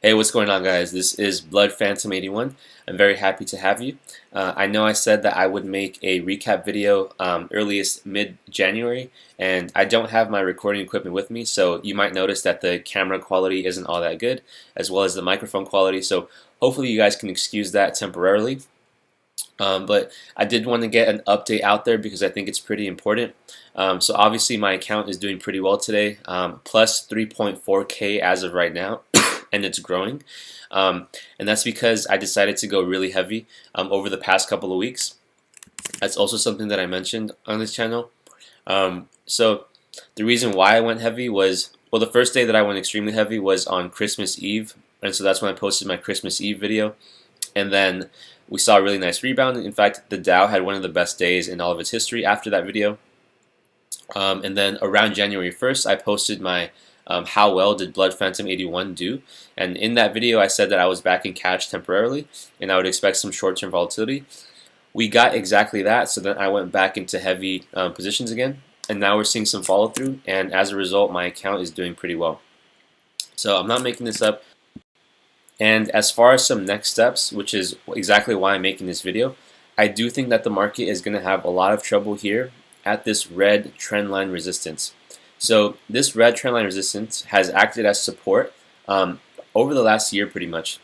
Hey, what's going on, guys? This is Blood Phantom 81. I'm very happy to have you. I know I said that I would make a recap video earliest mid-January, and I don't have my recording equipment with me, so you might notice that the camera quality isn't all that good, as well as the microphone quality, so hopefully you guys can excuse that temporarily. But I did want to get an update out there because I think it's pretty important. So obviously my account is doing pretty well today, plus 3.4K as of right now. And it's growing, and that's because I decided to go really heavy over the past couple of weeks. That's also something that I mentioned on this channel. So the reason why I went heavy was, well, the first day that I went extremely heavy was on Christmas Eve, and so that's when I posted my Christmas Eve video, and then we saw a really nice rebound. In fact, the Dow had one of the best days in all of its history after that video. And then around January 1st, I posted my how well did Blood Phantom 81 do, and in that video I said that I was back in cash temporarily and I would expect some short-term volatility. We got exactly that, so then I went back into heavy positions again, and now we're seeing some follow-through, and as a result my account is doing pretty well. So I'm not making this up. And as far as some next steps, which is exactly why I'm making this video, I do think that the market is going to have a lot of trouble here at this red trendline resistance. So this red trendline resistance has acted as support over the last year pretty much.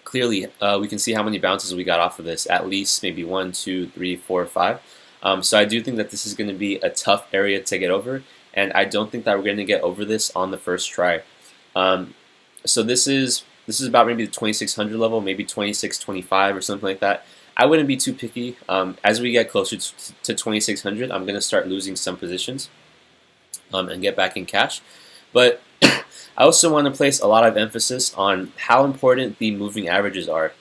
Clearly, we can see how many bounces we got off of this, at least maybe 1, 2, 3, 4, 5. So I do think that this is going to be a tough area to get over, and I don't think that we're going to get over this on the first try. So this is about maybe the 2600 level, maybe 2625 or something like that. I wouldn't be too picky. As we get closer to 2600, I'm going to start losing some positions and get back in cash. But I also want to place a lot of emphasis on how important the moving averages are.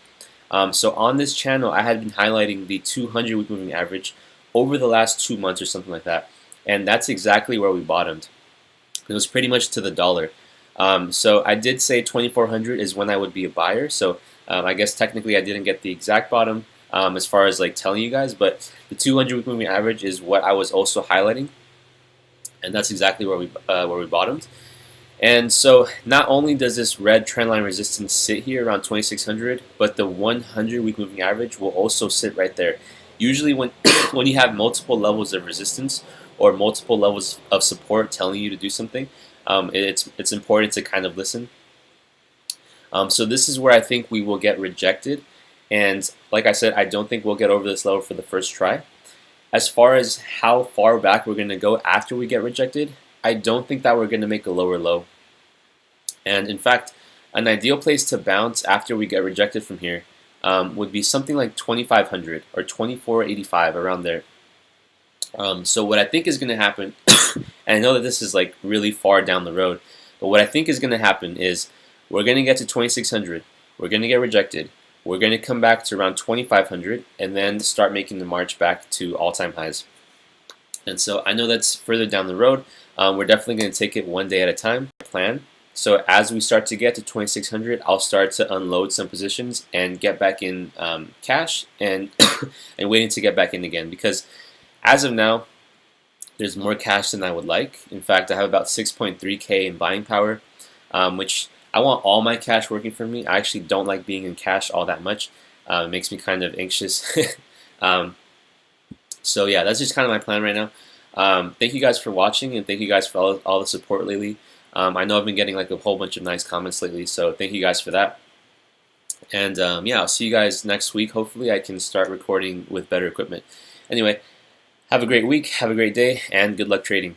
So on this channel, I had been highlighting the 200-week moving average over the last 2 months or something like that, and that's exactly where we bottomed. It was pretty much to the dollar. So I did say 2400 is when I would be a buyer. So I guess technically I didn't get the exact bottom as far as like telling you guys, but the 200-week moving average is what I was also highlighting, and that's exactly where we bottomed. And so not only does this red trendline resistance sit here around 2600, but the 100-week moving average will also sit right there. Usually when when you have multiple levels of resistance or multiple levels of support telling you to do something, it's important to kind of listen. So this is where I think we will get rejected, and like I said, I don't think we'll get over this level for the first try. As far as how far back we're going to go after we get rejected, I don't think that we're going to make a lower low. And in fact, an ideal place to bounce after we get rejected from here would be something like 2500 or 2485, around there. So what I think is going to happen, and I know that this is like really far down the road, but what I think is going to happen is we're going to get to 2600, we're going to get rejected, we're going to come back to around 2500, and then start making the march back to all-time highs. And so I know that's further down the road. We're definitely going to take it one day at a time, plan. So as we start to get to 2600, I'll start to unload some positions and get back in cash and and waiting to get back in again, because as of now, there's more cash than I would like. In fact, I have about 6.3K in buying power, which I want all my cash working for me. I actually don't like being in cash all that much. It makes me kind of anxious. So yeah, that's just kind of my plan right now. Thank you guys for watching, and thank you guys for all the support lately. I know I've been getting like a whole bunch of nice comments lately, so thank you guys for that. And yeah, I'll see you guys next week. Hopefully I can start recording with better equipment. Anyway, have a great week, have a great day, and good luck trading.